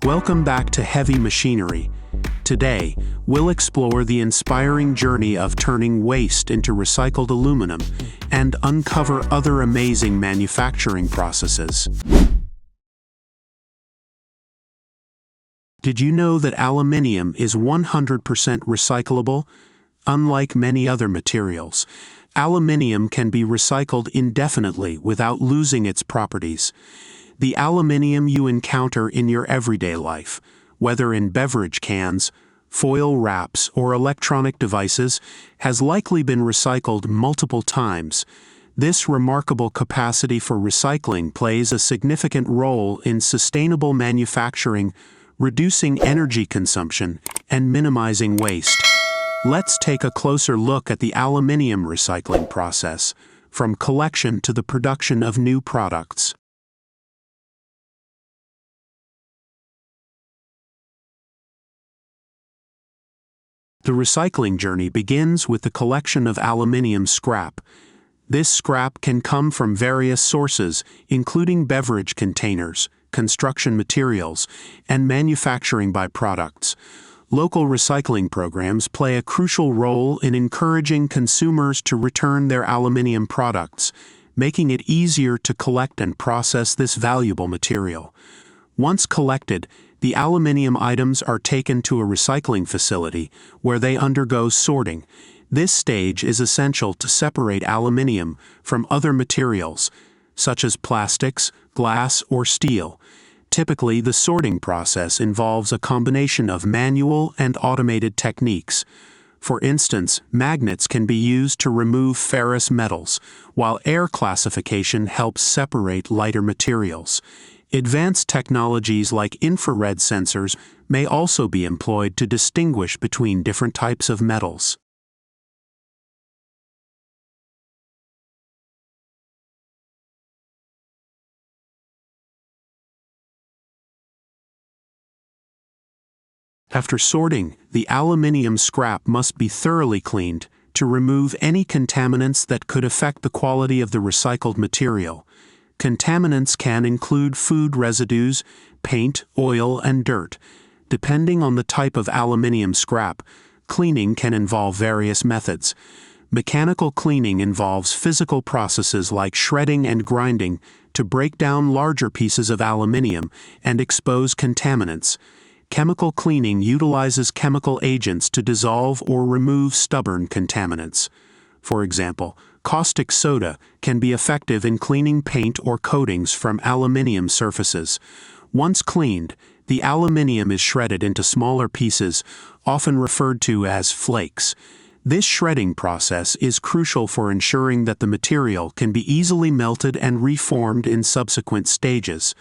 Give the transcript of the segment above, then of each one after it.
Welcome back to Heavy Machinery. Today, we'll explore the inspiring journey of turning waste into recycled aluminum and uncover other amazing manufacturing processes. Did you know that aluminium is 100% recyclable? Unlike many other materials, aluminium can be recycled indefinitely without losing its properties. The aluminium you encounter in your everyday life, whether in beverage cans, foil wraps, or electronic devices, has likely been recycled multiple times. This remarkable capacity for recycling plays a significant role in sustainable manufacturing, reducing energy consumption, and minimizing waste. Let's take a closer look at the aluminium recycling process, from collection to the production of new products. The recycling journey begins with the collection of aluminium scrap. This scrap can come from various sources, including beverage containers, construction materials, and manufacturing byproducts. Local recycling programs play a crucial role in encouraging consumers to return their aluminium products, making it easier to collect and process this valuable material. Once collected, the aluminium items are taken to a recycling facility where they undergo sorting. This stage is essential to separate aluminium from other materials, such as plastics, glass, or steel. Typically, the sorting process involves a combination of manual and automated techniques. For instance, magnets can be used to remove ferrous metals, while air classification helps separate lighter materials. Advanced technologies like infrared sensors may also be employed to distinguish between different types of metals. After sorting, the aluminium scrap must be thoroughly cleaned to remove any contaminants that could affect the quality of the recycled material. Contaminants can include food residues, paint, oil, and dirt. Depending on the type of aluminium scrap, cleaning can involve various methods. Mechanical cleaning involves physical processes like shredding and grinding to break down larger pieces of aluminium and expose contaminants. Chemical cleaning utilizes chemical agents to dissolve or remove stubborn contaminants. For example, caustic soda can be effective in cleaning paint or coatings from aluminium surfaces. Once cleaned, the aluminium is shredded into smaller pieces, often referred to as flakes. This shredding process is crucial for ensuring that the material can be easily melted and reformed in subsequent stages.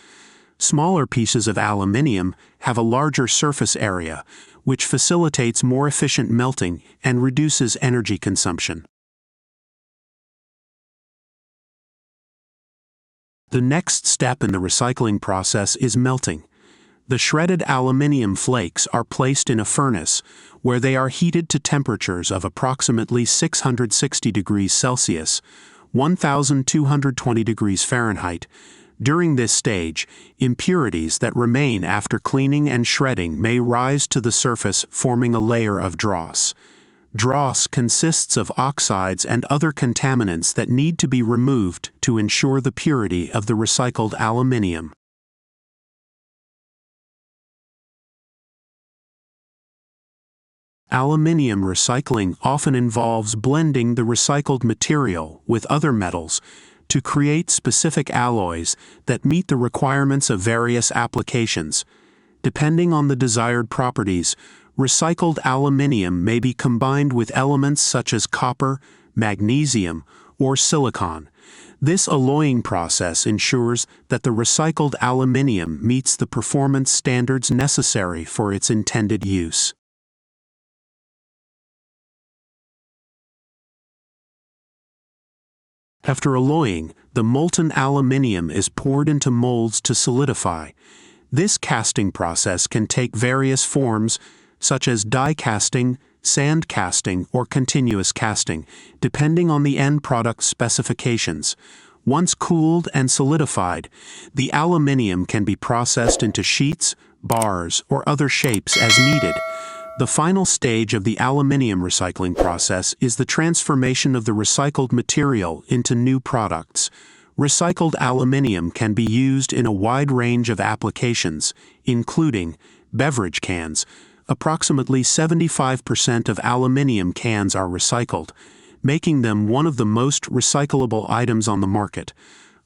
Smaller pieces of aluminium have a larger surface area, which facilitates more efficient melting and reduces energy consumption. The next step in the recycling process is melting. The shredded aluminium flakes are placed in a furnace, where they are heated to temperatures of approximately 660 degrees Celsius, 1,220 degrees Fahrenheit. During this stage, impurities that remain after cleaning and shredding may rise to the surface, forming a layer of dross. Dross consists of oxides and other contaminants that need to be removed to ensure the purity of the recycled aluminium. Aluminium recycling often involves blending the recycled material with other metals to create specific alloys that meet the requirements of various applications. Depending on the desired properties, recycled aluminium may be combined with elements such as copper, magnesium, or silicon. This alloying process ensures that the recycled aluminium meets the performance standards necessary for its intended use. After alloying, the molten aluminium is poured into molds to solidify. This casting process can take various forms, such as die casting, sand casting, or continuous casting, depending on the end product specifications. Once cooled and solidified, the aluminium can be processed into sheets, bars, or other shapes as needed. The final stage of the aluminium recycling process is the transformation of the recycled material into new products. Recycled aluminium can be used in a wide range of applications, including beverage cans. Approximately 75% of aluminium cans are recycled, making them one of the most recyclable items on the market.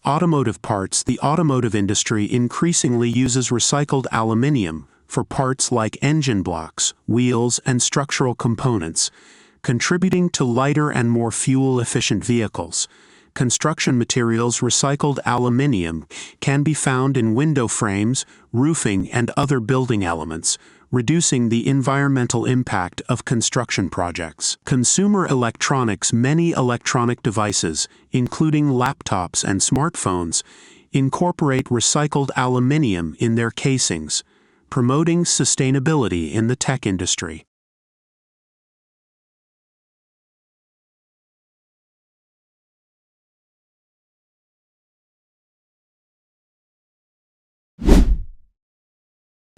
Automotive parts. The automotive industry increasingly uses recycled aluminium for parts like engine blocks, wheels, and structural components, contributing to lighter and more fuel-efficient vehicles. Construction materials. Recycled aluminium can be found in window frames, roofing, and other building elements, reducing the environmental impact of construction projects. Consumer electronics. Many electronic devices, including laptops and smartphones, incorporate recycled aluminium in their casings, promoting sustainability in the tech industry.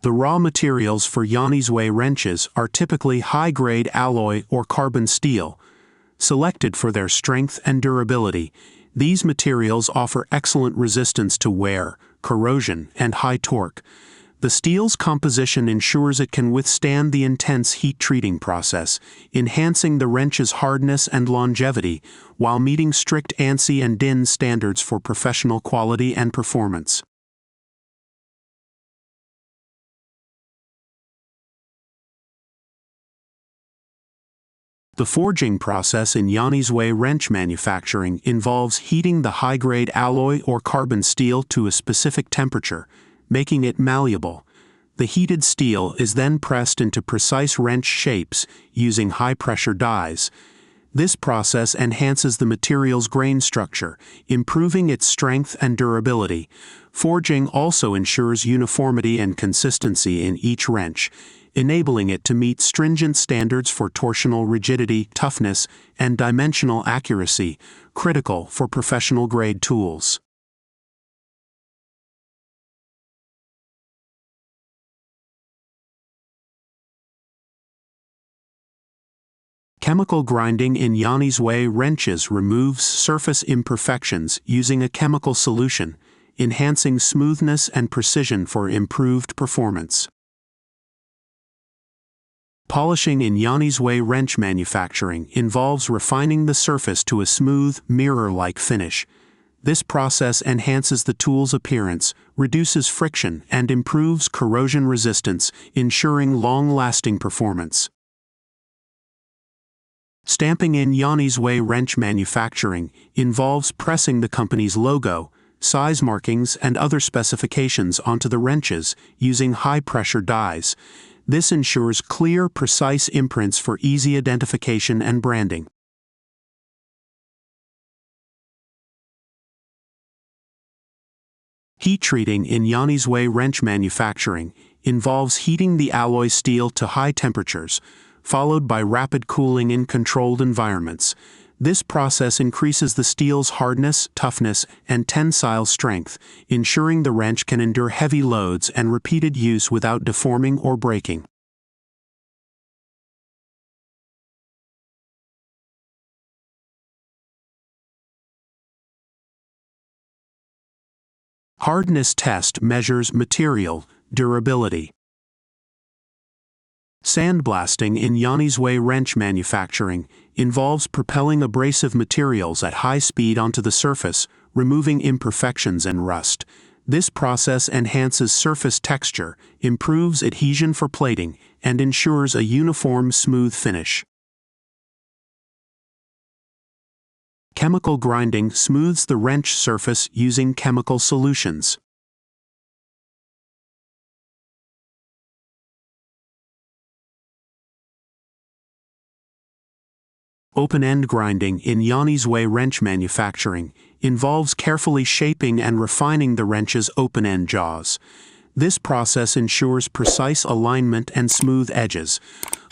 The raw materials for Yanizue wrenches are typically high-grade alloy or carbon steel. Selected for their strength and durability, these materials offer excellent resistance to wear, corrosion, and high torque. The steel's composition ensures it can withstand the intense heat treating process, enhancing the wrench's hardness and longevity while meeting strict ANSI and DIN standards for professional quality and performance. The forging process in Yanizue wrench manufacturing involves heating the high-grade alloy or carbon steel to a specific temperature, making it malleable. The heated steel is then pressed into precise wrench shapes using high-pressure dies. This process enhances the material's grain structure, improving its strength and durability. Forging also ensures uniformity and consistency in each wrench, enabling it to meet stringent standards for torsional rigidity, toughness, and dimensional accuracy, critical for professional-grade tools. Chemical grinding in Yanizue wrenches removes surface imperfections using a chemical solution, enhancing smoothness and precision for improved performance. Polishing in Yanizue wrench manufacturing involves refining the surface to a smooth, mirror-like finish. This process enhances the tool's appearance, reduces friction, and improves corrosion resistance, ensuring long-lasting performance. Stamping in Yanizue wrench manufacturing involves pressing the company's logo, size markings, and other specifications onto the wrenches using high-pressure dies. This ensures clear, precise imprints for easy identification and branding. Heat treating in Yanizue wrench manufacturing involves heating the alloy steel to high temperatures, followed by rapid cooling in controlled environments. This process increases the steel's hardness, toughness, and tensile strength, ensuring the wrench can endure heavy loads and repeated use without deforming or breaking. Hardness test measures material durability. Sandblasting in Yanizue wrench manufacturing involves propelling abrasive materials at high speed onto the surface, removing imperfections and rust. This process enhances surface texture, improves adhesion for plating, and ensures a uniform, smooth finish. Chemical grinding smooths the wrench surface using chemical solutions. Open-end grinding in Yanizue wrench manufacturing involves carefully shaping and refining the wrench's open-end jaws. This process ensures precise alignment and smooth edges,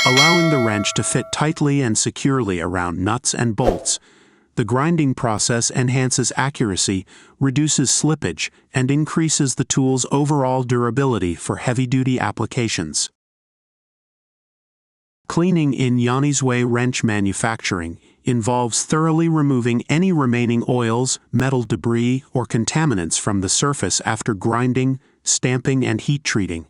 allowing the wrench to fit tightly and securely around nuts and bolts. The grinding process enhances accuracy, reduces slippage, and increases the tool's overall durability for heavy-duty applications. Cleaning in Yanizue wrench manufacturing involves thoroughly removing any remaining oils, metal debris, or contaminants from the surface after grinding, stamping, and heat treating.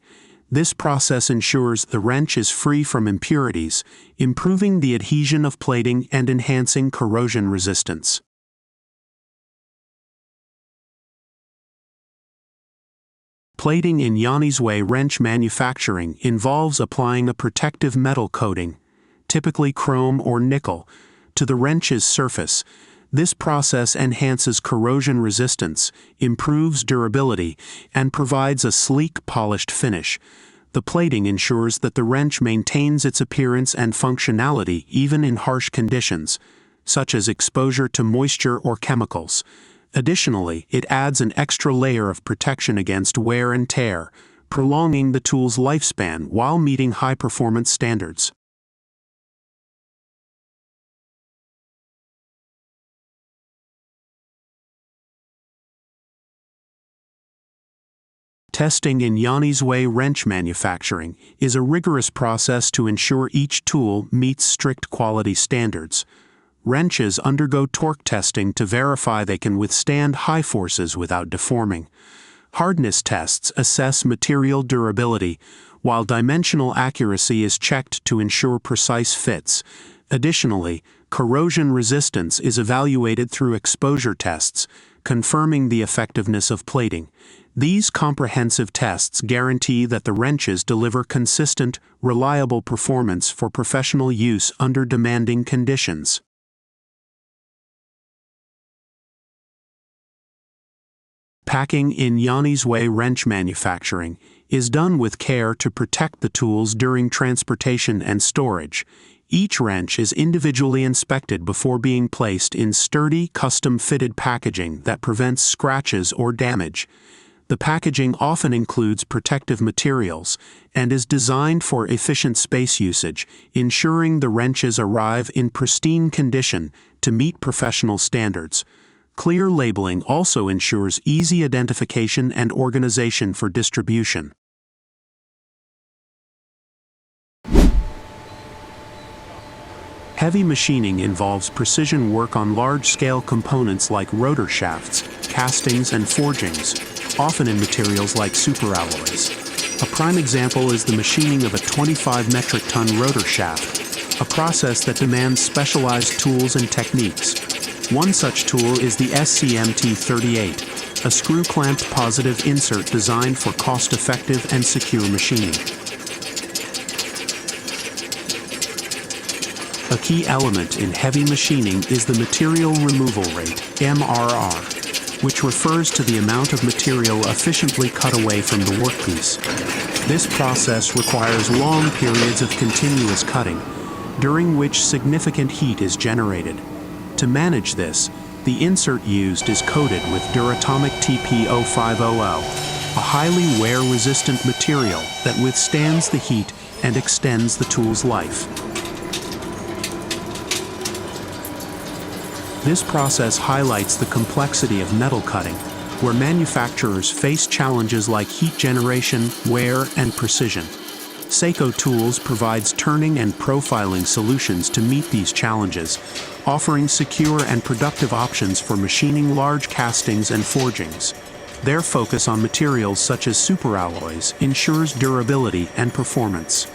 This process ensures the wrench is free from impurities, improving the adhesion of plating and enhancing corrosion resistance. Plating in Yanizue wrench manufacturing involves applying a protective metal coating, typically chrome or nickel, to the wrench's surface. This process enhances corrosion resistance, improves durability, and provides a sleek, polished finish. The plating ensures that the wrench maintains its appearance and functionality even in harsh conditions, such as exposure to moisture or chemicals. Additionally, it adds an extra layer of protection against wear and tear, prolonging the tool's lifespan while meeting high-performance standards. Testing in Yanizue wrench manufacturing is a rigorous process to ensure each tool meets strict quality standards. Wrenches undergo torque testing to verify they can withstand high forces without deforming. Hardness tests assess material durability, while dimensional accuracy is checked to ensure precise fits. Additionally, corrosion resistance is evaluated through exposure tests, confirming the effectiveness of plating. These comprehensive tests guarantee that the wrenches deliver consistent, reliable performance for professional use under demanding conditions. Packing in Yanizue wrench manufacturing is done with care to protect the tools during transportation and storage. Each wrench is individually inspected before being placed in sturdy, custom-fitted packaging that prevents scratches or damage. The packaging often includes protective materials and is designed for efficient space usage, ensuring the wrenches arrive in pristine condition to meet professional standards. Clear labeling also ensures easy identification and organization for distribution. Heavy machining involves precision work on large-scale components like rotor shafts, castings, and forgings, often in materials like superalloys. A prime example is the machining of a 25 metric ton rotor shaft, a process that demands specialized tools and techniques. One such tool is the SCMT38, a screw-clamped positive insert designed for cost-effective and secure machining. A key element in heavy machining is the material removal rate, MRR, which refers to the amount of material efficiently cut away from the workpiece. This process requires long periods of continuous cutting, during which significant heat is generated. To manage this, the insert used is coated with Duratomic TP0500, a highly wear-resistant material that withstands the heat and extends the tool's life. This process highlights the complexity of metal cutting, where manufacturers face challenges like heat generation, wear, and precision. Seiko Tools provides turning and profiling solutions to meet these challenges, offering secure and productive options for machining large castings and forgings. Their focus on materials such as superalloys ensures durability and performance.